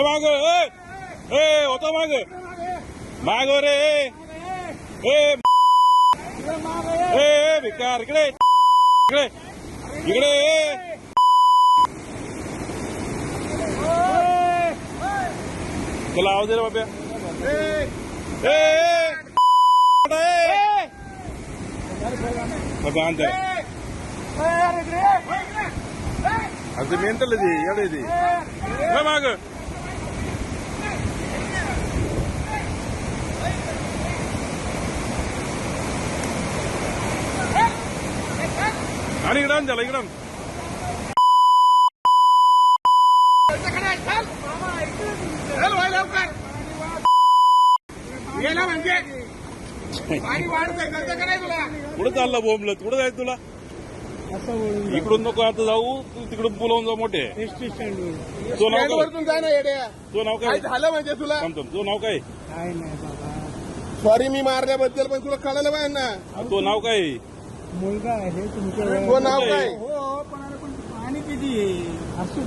माग होता माग रे भिकार इकडे इकडे इकडे चला आवाज दे रे बाब्या अंतर అది మెంటల్ ఇది ఏడేది మాగ आणि इकडं झालं इकडं कुठं चालला बोंबलं कुठं जायचं तुला इकडून नको आता जाऊ तू तिकडून बोलावून जाऊ मोठे तो नाव काय झालं म्हणजे तुला तो नाव काय सॉरी मी मारल्याबद्दल पण तुला कळलं पाहिजे ना तो नाव काय मुलगा आहे तुमचं तो नाव काय हो पण पाणी किती असू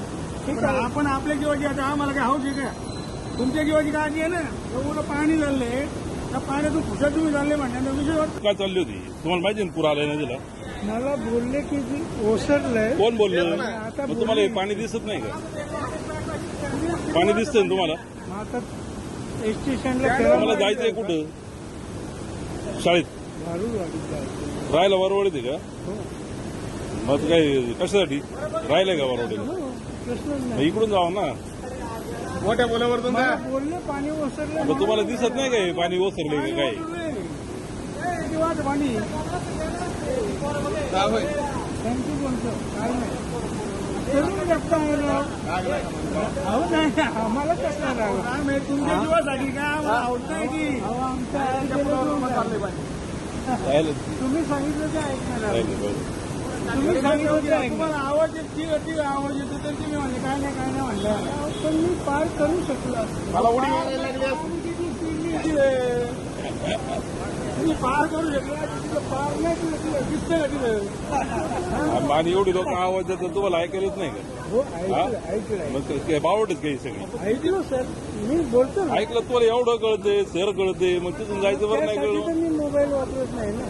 आपण आपल्या जीवाची आता आम्हाला काय हाऊस आहे का तुमच्या जीवाची काळजी आहे ना एवढं पाणी झालंय त्या पाण्यातून खुशाल तुम्ही झाले म्हणण्याचा विषय काय चालली होती तुम्हाला माहिती ना पूर आलाय ना तिला मला बोलले की ओसरलंय कोण बोललं मग तुम्हाला हे पाणी दिसत नाही का पाणी दिसतंय ना तुम्हाला आता स्टेशनला तुम्हाला जायचंय कुठं शाळेत राहायला वरवडीत आहे का मग काय कशासाठी राहिलंय का वरवडीला मग इकडून जावं ना मोठ्या बोलावर बोलले पाणी ओसरलं मग तुम्हाला दिसत नाही काय पाणी ओसरले का काय पाणी काय त्यांची कोणतं काय नाही करून शकता आम्हाला कसं राहावं तुमच्या जीवासाठी काय आम्हाला आवडतंय की तुम्ही सांगितलं ते ऐकणार तुम्ही सांगितलं ते तुम्हाला आवड येते आवड येते तर तुम्ही म्हणले काय नाही म्हणलं पण मी पार करू शकलो मला उडी मारायला लागली मी पार करू शकलो पार नाही दिसतं का तिथं पाणी एवढी लोक आवाज देतात तुम्हाला ऐकायलाच नाही का हो ऐकलं मग काय बावडच काही सगळी ऐकलो सर मी बोलतो ना ऐकलं तुला एवढं कळते सर कळते मग तिथून जायचं बरं नाही कळलं त्यासाठी तर मी मोबाईल वापरत नाही ना